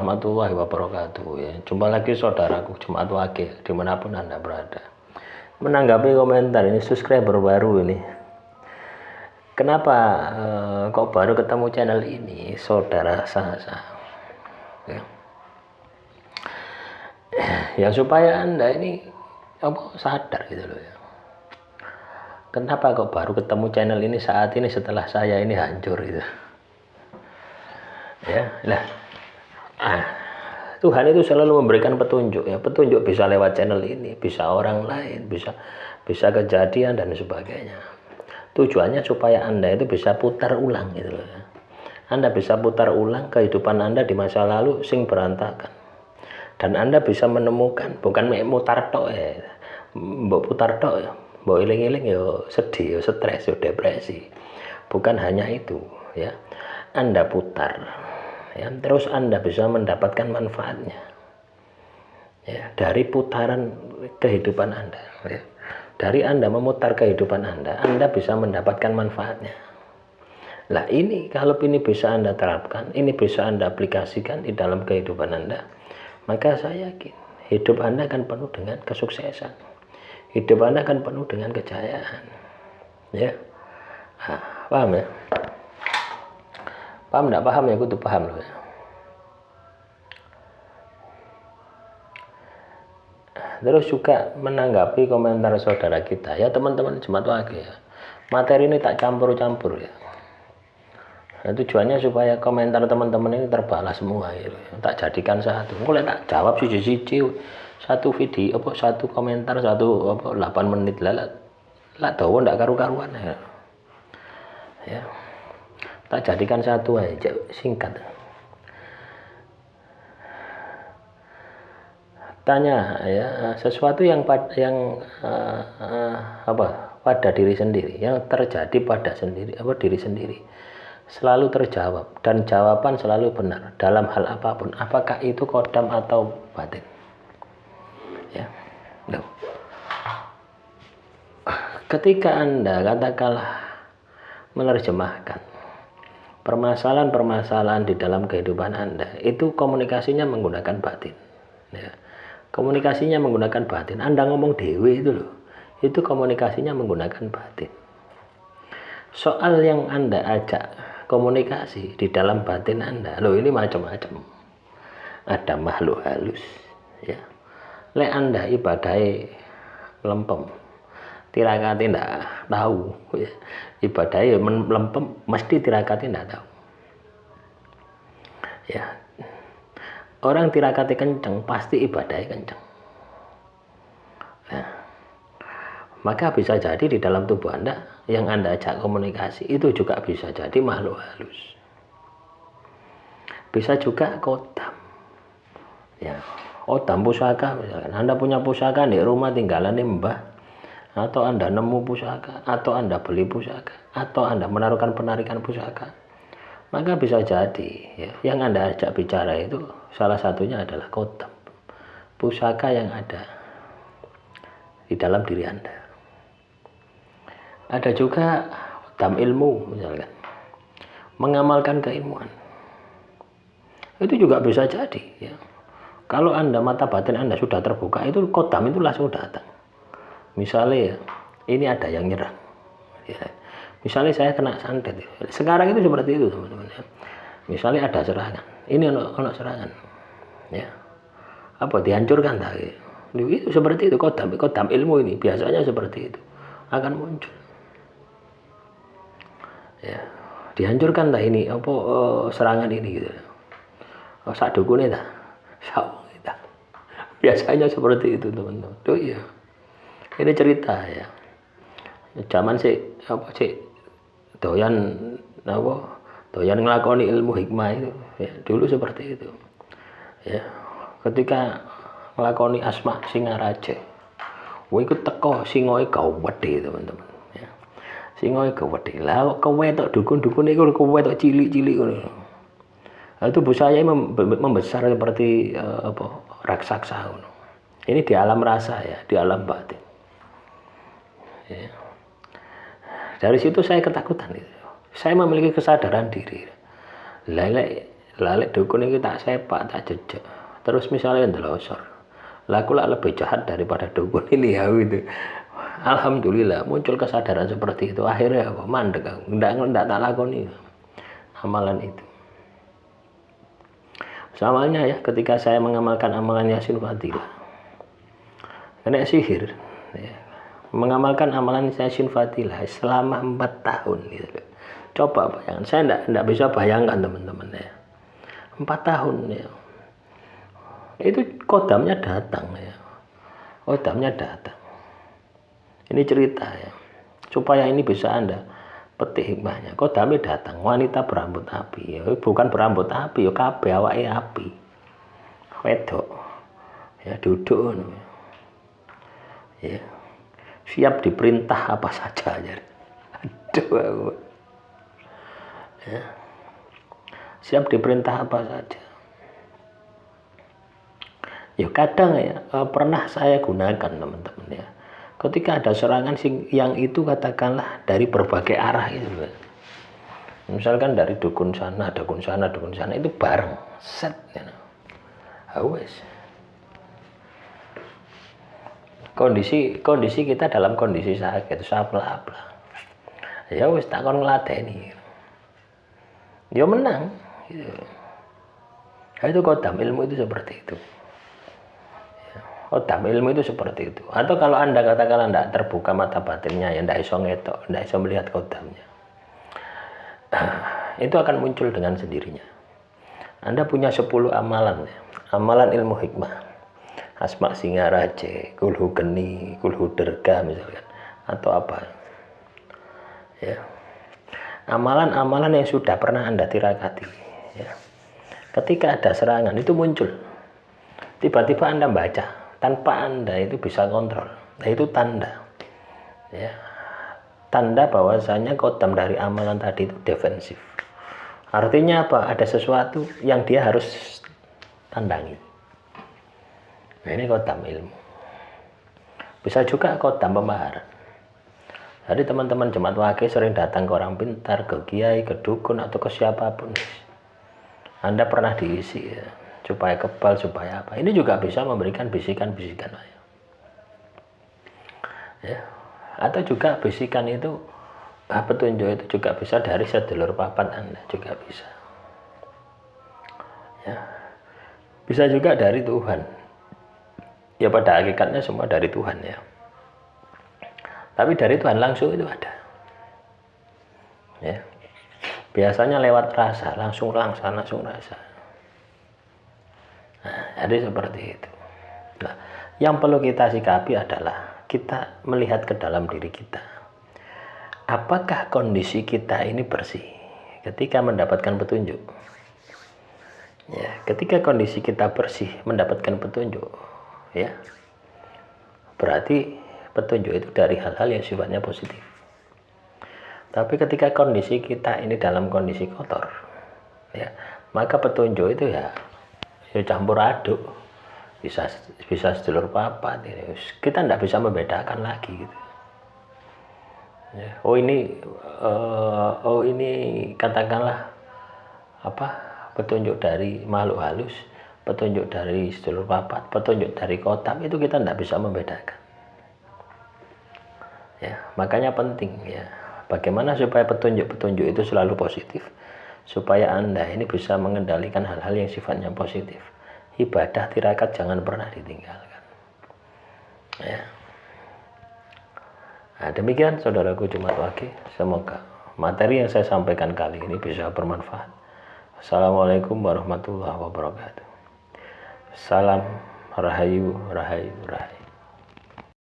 warahmatullahi wabarakatuh ya. Jumpa lagi saudaraku Jemaat Wakil dimanapun Anda berada. Menanggapi komentar ini subscriber baru ini. Kenapa kok baru ketemu channel ini saudara Sasa? Ya supaya Anda ini sadar gitu loh ya. Kenapa kok baru ketemu channel ini saat ini setelah saya ini hancur gitu. Ya, lah. Tuhan itu selalu memberikan petunjuk ya. Petunjuk bisa lewat channel ini, bisa orang lain, bisa kejadian dan sebagainya. Tujuannya supaya Anda itu bisa putar ulang gitu loh ya. Anda bisa putar ulang kehidupan Anda di masa lalu sing berantakan. Dan Anda bisa menemukan bukan mutar tok ya. Mbok putar tok ya. Mbok iling-iling ya sedih, ya stres, ya depresi. Bukan hanya itu ya. Anda putar ya, terus Anda bisa mendapatkan manfaatnya ya, dari putaran kehidupan Anda ya. Dari Anda memutar kehidupan Anda bisa mendapatkan manfaatnya. Nah ini kalau ini bisa Anda terapkan, ini bisa Anda aplikasikan di dalam kehidupan Anda, maka saya yakin hidup Anda akan penuh dengan kesuksesan, hidup Anda akan penuh dengan kejayaan ya. Paham ya? Paham enggak paham ya? Aku tuh paham loh ya. Terus juga menanggapi komentar saudara kita ya, teman-teman Jemaat Wakil ya. Materi ini tak campur-campur ya. Nah, tujuannya supaya komentar teman-teman ini terbalas semua gitu. Tak jadikan satu. Kalau tak jawab siji-siji satu video satu komentar 8 menit lah dawa ndak karu-karuan ya. Ya. Tak jadikan satu aja singkat. Tanya ya sesuatu yang pada diri sendiri, yang terjadi pada diri sendiri selalu terjawab dan jawaban selalu benar dalam hal apapun, apakah itu kodam atau batin ya. Loh. Ketika Anda katakanlah menerjemahkan permasalahan-permasalahan di dalam kehidupan Anda, itu komunikasinya menggunakan batin ya. Komunikasinya menggunakan batin. Anda ngomong dewe itu loh, itu komunikasinya menggunakan batin. Soal yang Anda ajak komunikasi di dalam batin Anda, loh ini macam-macam. Ada makhluk halus ya. Lek Anda ibadai lempem, tirakati ndak tahu ya. Ibadai lempem mesti tirakati ndak tahu ya. Orang tirakati kenceng pasti ibadai kenceng ya. Maka bisa jadi di dalam tubuh Anda yang Anda ajak komunikasi itu juga bisa jadi makhluk halus, bisa juga kodam ya. Kodam pusaka misalkan Anda punya pusaka di rumah tinggalan mbah, atau Anda nemu pusaka, atau Anda beli pusaka, atau Anda menaruhkan penarikan pusaka, maka bisa jadi ya, yang Anda ajak bicara itu salah satunya adalah kodam pusaka yang ada di dalam diri Anda. Ada juga kodam ilmu misalkan, mengamalkan keilmuan, itu juga bisa jadi ya. Kalau Anda mata batin Anda sudah terbuka, itu kodam itu langsung datang. Misalnya ya, ini ada yang nyerang ya. Misalnya saya kena santet, sekarang itu seperti itu teman-teman ya. Misalnya ada serangan, ini ono serangan ya, dihancurkan tadi itu seperti itu. Kodam ilmu ini biasanya seperti itu akan muncul ya, dihancurkan dah ini serangan ini gitu. Sak dukune dah biasanya seperti itu teman-teman tuh ya. Ini cerita ya, zaman doyan ngelakoni ilmu hikmah itu ya, dulu seperti itu ya. Ketika ngelakoni asma Singaraja, ikut teko singoe gawedhe teman-teman ya. Singoe gawedhe lah kewetok dukun-dukun itu kewetok cilik-cilik ngono. Itu busanya membesar seperti raksasa ngono. Ini di alam rasa ya, di alam batin ya. Dari situ saya ketakutan gitu. Saya memiliki kesadaran diri. Lalek dukun iki tak sepak, tak jejak. Terus misalnya ndelosor. Lah aku lah lebih jahat daripada dukun ini ya itu. Alhamdulillah muncul kesadaran seperti itu. Akhirnya apa? Mandek aku. Enggak tak lakoni amalan itu. Samanya ya ketika saya mengamalkan amalan Yasin Fadilah. Kena sihir. Ya. Mengamalkan amalan Yasin Fadilah selama 4 tahun gitu. Coba bayangkan, saya enggak bisa bayangkan teman-teman ya. 4 tahun ya. Itu kodamnya datang ya. Kodamnya datang. Ini cerita ya. Supaya ini bisa Anda petik hikmahnya. Kodamnya datang, wanita berambut api. Ya, bukan berambut api, ya kabeh awake api. Wedok. Ya duduk ya. Siap diperintah apa saja ya. Aduh. Ya. Siap diperintah apa saja. Ya kadang ya pernah saya gunakan teman-teman ya. Ketika ada serangan yang itu katakanlah dari berbagai arah itu. Misalkan dari dukun sana itu bareng set ya. Awes. Kondisi kita dalam kondisi sakit sapla-apla. Ya wis tak kon ngladeni. Ya menang gitu. Nah, itu kodam ilmu itu seperti itu. Kodam ilmu itu seperti itu. Atau kalau Anda katakan Anda terbuka mata batinnya, ya ndak iso ngetok, ndak iso melihat kodamnya. Itu akan muncul dengan sendirinya. Anda punya 10 amalan ya. Amalan ilmu hikmah. Asma Singaraja, Kulhu Geni, Kulhu Derga misalkan, atau apa. Ya. Amalan-amalan yang sudah pernah Anda tirakati ya. Ketika ada serangan itu muncul. Tiba-tiba Anda baca tanpa Anda itu bisa kontrol. Nah, itu tanda. Ya. Tanda bahwasanya kodam dari amalan tadi itu defensif. Artinya apa? Ada sesuatu yang dia harus tandangi. Nah, ini kodam ilmu. Bisa juga kodam pembaharan. Jadi teman-teman jemaat wakil sering datang ke orang pintar, ke kiai, ke dukun, atau ke siapapun. Anda pernah diisi ya. Supaya kebal, supaya apa. Ini juga bisa memberikan bisikan-bisikan. Ya. Atau juga bisikan itu, petunjuk itu juga bisa dari sedulur papat Anda. Juga bisa. Ya. Bisa juga dari Tuhan. Ya pada hakikatnya semua dari Tuhan ya. Tapi dari Tuhan langsung itu ada. Ya. Biasanya lewat rasa, langsung rasa. Nah, jadi seperti itu. Nah, yang perlu kita sikapi adalah kita melihat ke dalam diri kita. Apakah kondisi kita ini bersih ketika mendapatkan petunjuk? Ya, ketika kondisi kita bersih mendapatkan petunjuk, ya, berarti petunjuk itu dari hal-hal yang sifatnya positif. Tapi ketika kondisi kita ini dalam kondisi kotor, ya, maka petunjuk itu ya campur aduk, bisa sedulur papat ini. Kita tidak bisa membedakan lagi gitu. Ya, ini katakanlah apa, petunjuk dari makhluk halus, petunjuk dari sedulur papat, petunjuk dari kodam, itu kita tidak bisa membedakan. Ya, makanya penting ya, bagaimana supaya petunjuk-petunjuk itu selalu positif, supaya Anda ini bisa mengendalikan hal-hal yang sifatnya positif. Ibadah tirakat jangan pernah ditinggalkan. Ya. Nah, demikian saudaraku jemaat wakil, semoga materi yang saya sampaikan kali ini bisa bermanfaat. Assalamualaikum warahmatullahi wabarakatuh. Salam rahayu, rahayu, rahayu.